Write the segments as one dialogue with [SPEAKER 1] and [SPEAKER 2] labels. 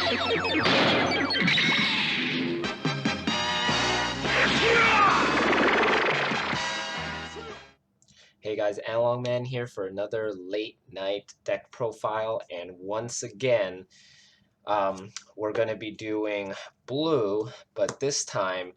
[SPEAKER 1] Hey guys, Analog Man here for another late night deck profile, and once again, we're going to be doing blue, but this time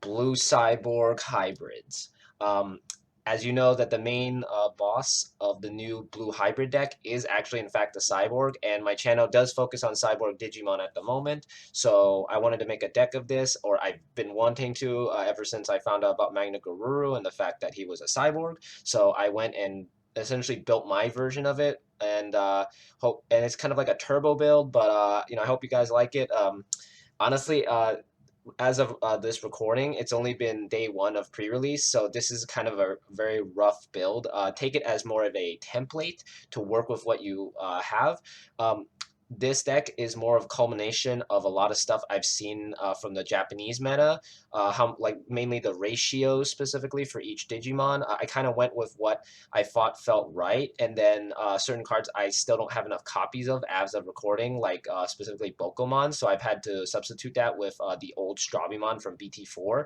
[SPEAKER 1] blue cyborg hybrids. Um, as you know, that the main boss of the new blue hybrid deck is actually in fact the cyborg, and my channel does focus on cyborg Digimon at the moment. So I wanted to make a deck of this, or I've been wanting to ever since I found out about Magna Gururu and the fact that he was a cyborg. So I went and essentially built my version of it, and it's kind of like a turbo build, but I hope you guys like it. Honestly, as of this recording, it's only been day one of pre-release, so this is kind of a very rough build. Take it as more of a template to work with what you have. This deck is more of a culmination of a lot of stuff I've seen from the Japanese meta, how like mainly the ratios specifically for each Digimon. I kind of went with what I thought felt right, and then certain cards I still don't have enough copies of as of recording, like specifically Bokomon, so I've had to substitute that with the old Strabimon from BT4.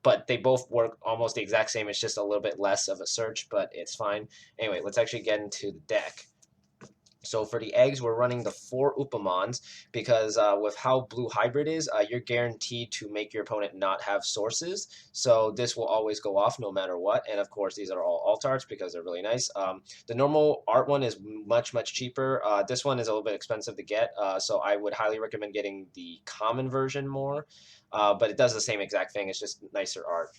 [SPEAKER 1] But they both work almost the exact same. It's just a little bit less of a search, but it's fine. Anyway, let's actually get into the deck. So for the eggs, we're running the 4 Upamons because with how blue hybrid is, you're guaranteed to make your opponent not have sources. So this will always go off no matter what. And of course, these are all alt arts because they're really nice. The normal art one is much, much cheaper. This one is a little bit expensive to get. So I would highly recommend getting the common version more. But it does the same exact thing. It's just nicer art.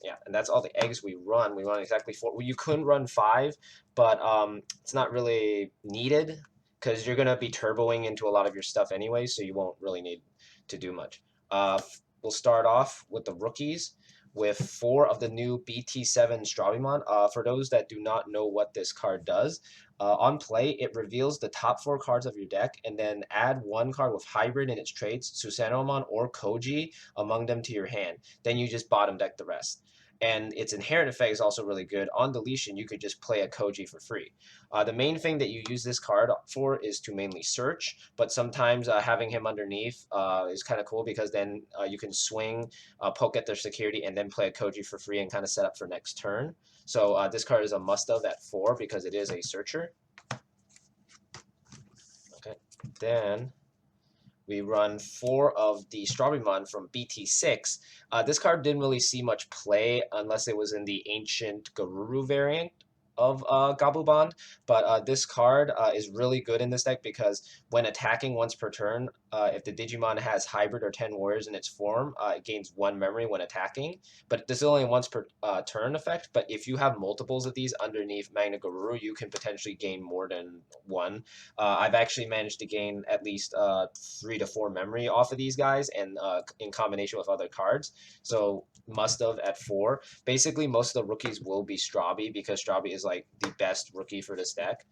[SPEAKER 1] Yeah, and that's all the eggs we run. We run exactly 4. Well, you could run 5, but it's not really needed because you're gonna be turboing into a lot of your stuff anyway, so you won't really need to do much. We'll start off with the rookies with 4 of the new BT7 Stravimon. For those that do not know what this card does, on play, it reveals the top 4 cards of your deck and then add 1 card with hybrid in its traits, Susanomon or Koji, among them to your hand. Then you just bottom deck the rest. And its inherent effect is also really good. On deletion, you could just play a Koji for free. The main thing that you use this card for is to mainly search, but sometimes having him underneath is kind of cool because then you can swing, poke at their security, and then play a Koji for free and kind of set up for next turn. So this card is a must-have at 4 because it is a searcher. Okay, then we run 4 of the Strawberrymon from BT6. This card didn't really see much play unless it was in the Ancient Garuru variant of Gabubond, but this card is really good in this deck because when attacking once per turn, if the Digimon has hybrid or 10 warriors in its form, it gains 1 memory when attacking, but this is only once per turn effect, but if you have multiples of these underneath Magna Garuru, you can potentially gain more than 1. I've actually managed to gain at least 3 to 4 memory off of these guys, and in combination with other cards, so must have at 4. Basically, most of the rookies will be Strabi because Strabi is like the best rookie for this deck.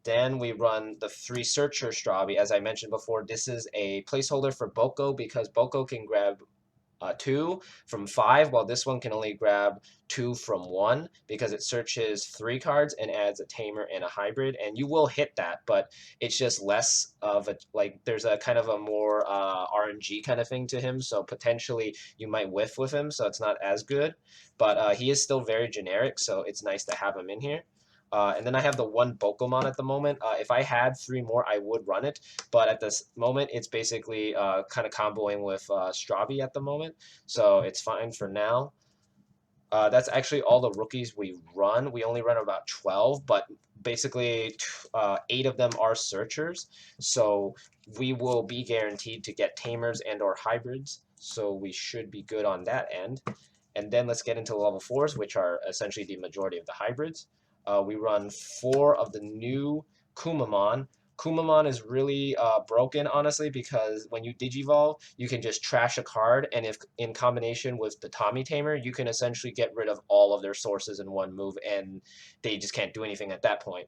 [SPEAKER 1] Then we run the 3 Searcher Strabi. As I mentioned before, this is a placeholder for Boko because Boko can grab 2 from 5, while this one can only grab 2 from 1 because it searches 3 cards and adds a tamer and a hybrid, and you will hit that, but it's just less of a, like, there's a kind of a more RNG kind of thing to him, so potentially you might whiff with him, so it's not as good, but he is still very generic, so it's nice to have him in here. And then I have the 1 Bokomon at the moment. If I had 3 more, I would run it. But at this moment, it's basically kind of comboing with Strabi at the moment. So it's fine for now. That's actually all the rookies we run. We only run about 12, but basically 8 of them are searchers. So we will be guaranteed to get tamers and or hybrids. So we should be good on that end. And then let's get into level 4s, which are essentially the majority of the hybrids. We run 4 of the new Kumamon. Kumamon is really broken, honestly, because when you Digivolve, you can just trash a card, and if in combination with the Tommy Tamer, you can essentially get rid of all of their sources in one move, and they just can't do anything at that point.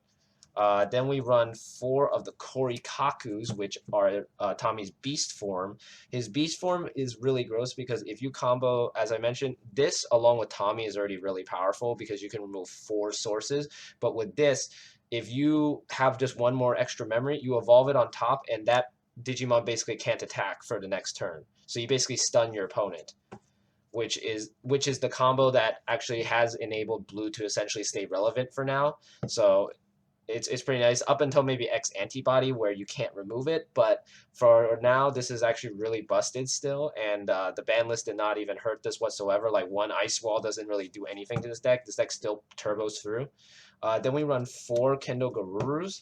[SPEAKER 1] Then we run 4 of the Korikakus, which are Tommy's beast form. His beast form is really gross because if you combo, as I mentioned, this along with Tommy is already really powerful because you can remove 4 sources. But with this, if you have just one more extra memory, you evolve it on top, and that Digimon basically can't attack for the next turn. So you basically stun your opponent, which is the combo that actually has enabled blue to essentially stay relevant for now. So it's pretty nice up until maybe X antibody where you can't remove it. But for now, this is actually really busted still, and the ban list did not even hurt this whatsoever. Like one ice wall doesn't really do anything to this deck. This deck still turbos through. Then we run 4 Kendo Garurus.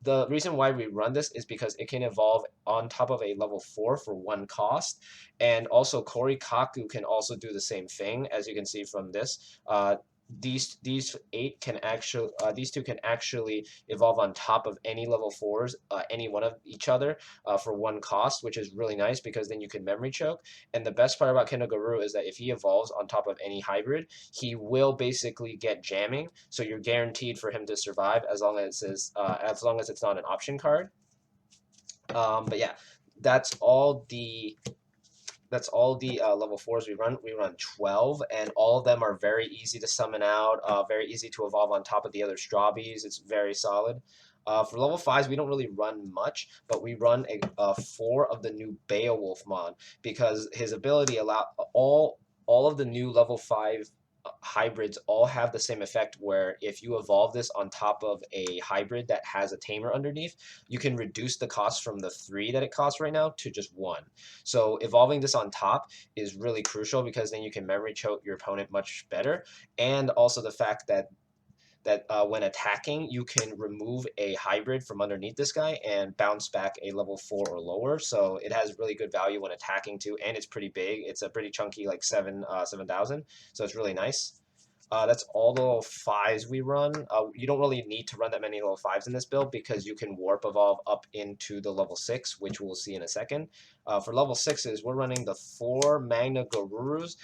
[SPEAKER 1] The reason why we run this is because it can evolve on top of a level 4 for 1 cost. And also Korikaku can also do the same thing, as you can see from this. These two can actually evolve on top of any level 4s, any one of each other, for 1 cost, which is really nice because then you can memory choke. And the best part about Kendo is that if he evolves on top of any hybrid, he will basically get jamming, so you're guaranteed for him to survive as long as it's not an option card. But yeah, that's all the level 4s we run. We run 12, and all of them are very easy to summon out, very easy to evolve on top of the other Strawbies. It's very solid. For level 5s, we don't really run much, but we run 4 of the new Beowulfmon because his ability allow all of the new level 5 hybrids all have the same effect where if you evolve this on top of a hybrid that has a tamer underneath, you can reduce the cost from the 3 that it costs right now to just 1. So evolving this on top is really crucial because then you can memory choke your opponent much better, and also the fact that when attacking, you can remove a hybrid from underneath this guy and bounce back a level 4 or lower. So it has really good value when attacking too, and it's pretty big. It's a pretty chunky, like 7,000. So it's really nice. That's all the level 5s we run. You don't really need to run that many level 5s in this build because you can warp evolve up into the level 6, which we'll see in a second. For level 6s, we're running the 4 Magna Garurus.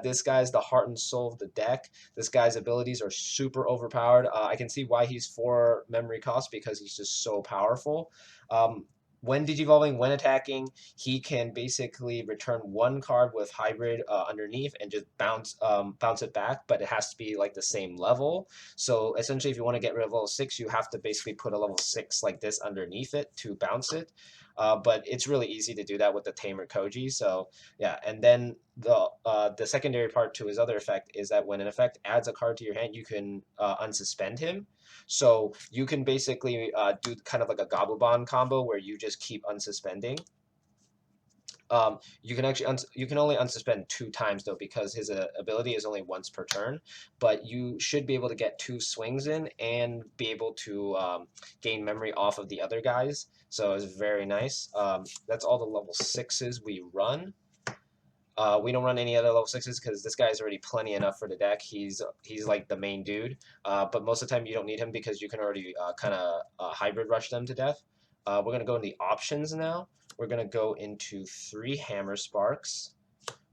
[SPEAKER 1] This guy's the heart and soul of the deck. This guy's abilities are super overpowered. I can see why he's 4 memory cost because he's just so powerful. When digivolving, when attacking, he can basically return 1 card with hybrid underneath and just bounce it back, but it has to be like the same level. So essentially, if you want to get rid of level 6, you have to basically put a level 6 like this underneath it to bounce it. But it's really easy to do that with the Tamer Koji. So yeah, and then the secondary part to his other effect is that when an effect adds a card to your hand, you can unsuspend him. So you can basically do kind of like a Gobblebon combo where you just keep unsuspending. You can only unsuspend 2 times though because his ability is only once per turn, but you should be able to get 2 swings in and be able to gain memory off of the other guys. So it's very nice. That's all the level 6s we run. We don't run any other level 6s because this guy is already plenty enough for the deck. He's like the main dude, but most of the time you don't need him because you can already kind of hybrid rush them to death. We're going to go in the options now. We're going to go into 3 Hammer Sparks,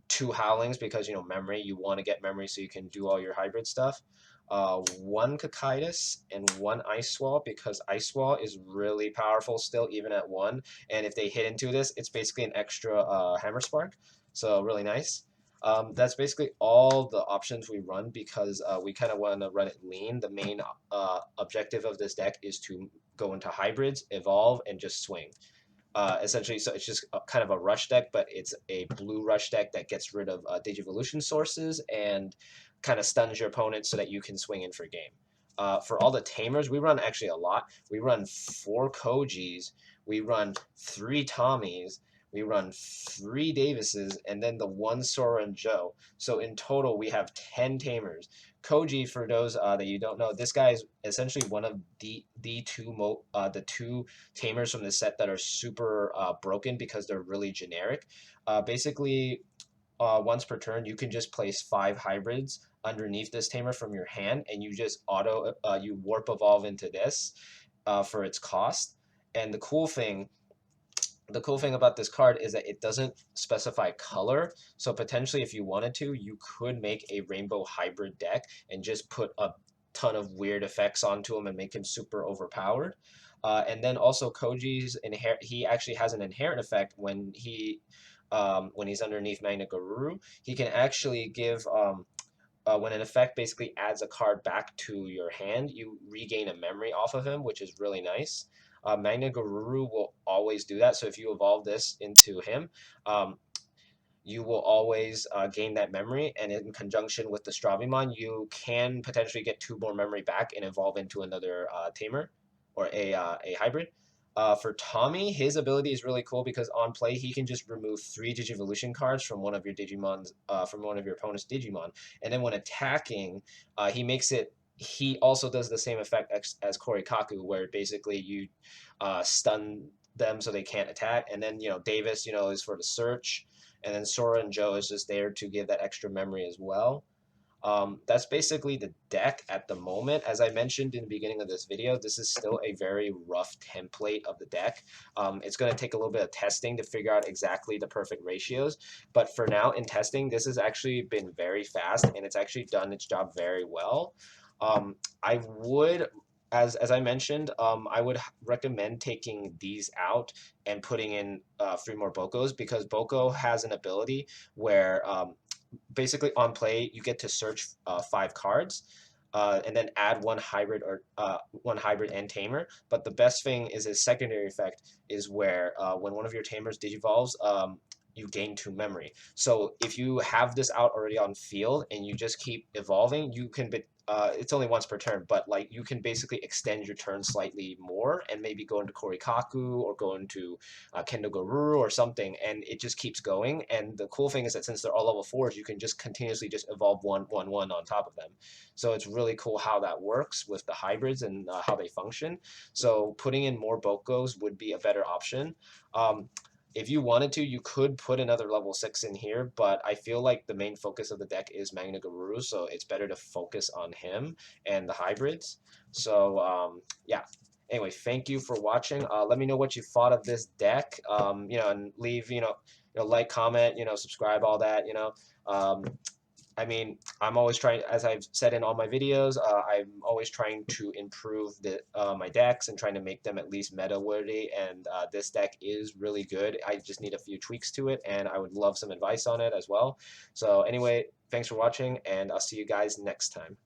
[SPEAKER 1] 2 Howlings because, memory. You want to get memory so you can do all your hybrid stuff. 1 Cocytus and 1 Ice Wall because Ice Wall is really powerful still even at 1. And if they hit into this, it's basically an extra Hammer Spark. So really nice. That's basically all the options we run because we kind of want to run it lean. The main objective of this deck is to go into hybrids, evolve, and just swing. Essentially, so it's just kind of a rush deck, but it's a blue rush deck that gets rid of Digivolution sources and kind of stuns your opponent so that you can swing in for game. For all the tamers, we run actually a lot. We run 4 Kojis, we run 3 Tommies, we run 3 Davises, and then the 1 Sora and Joe. So in total, we have 10 tamers. Koji, for those that you don't know, this guy is essentially one of the 2 tamers from the set that are super broken because they're really generic. Basically, once per turn, you can just place 5 hybrids underneath this tamer from your hand, and you just you warp evolve into this for its cost. And the cool thing about this card is that it doesn't specify color, so potentially if you wanted to, you could make a rainbow hybrid deck and just put a ton of weird effects onto him and make him super overpowered. And then also Koji's he actually has an inherent effect when he's underneath Magna Garuru. He can actually give when an effect basically adds a card back to your hand, you regain a memory off of him, which is really nice. Magna Garuru will always do that. So if you evolve this into him, um, you will always gain that memory, and in conjunction with the Stravimon, you can potentially get 2 more memory back and evolve into another tamer or a hybrid. For Tommy, his ability is really cool because on play he can just remove 3 Digivolution cards from one of your Digimons, from one of your opponent's Digimon, and then when attacking, he makes it. He also does the same effect as Korikaku, where basically you stun them so they can't attack, and then Davis is for the search, and then Sora and Joe is just there to give that extra memory as well. That's basically the deck at the moment. As I mentioned in the beginning of this video, this is still a very rough template of the deck. It's going to take a little bit of testing to figure out exactly the perfect ratios, but for now in testing, this has actually been very fast, and it's actually done its job very well. I would, as I mentioned, I would recommend taking these out and putting in 3 more Bokos, because Boko has an ability where basically on play you get to search 5 cards, and then add one hybrid and tamer. But the best thing is his secondary effect is where when one of your tamers digivolves, you gain 2 memory. So if you have this out already on field and you just keep evolving, you can be, it's only once per turn, but like you can basically extend your turn slightly more and maybe go into Korikaku or go into Kendo Garuru or something, and it just keeps going. And the cool thing is that since they're all level 4s, you can just continuously just evolve one on top of them. So it's really cool how that works with the hybrids and how they function. So putting in more Bokos would be a better option. If you wanted to, you could put another level 6 in here, but I feel like the main focus of the deck is Magna Garuru, so it's better to focus on him and the hybrids. So yeah. Anyway, thank you for watching. Let me know what you thought of this deck. And leave like, comment, subscribe, all that. I mean, I'm always trying, as I've said in all my videos, I'm always trying to improve my decks and trying to make them at least meta worthy. And this deck is really good. I just need a few tweaks to it, and I would love some advice on it as well. So anyway, thanks for watching, and I'll see you guys next time.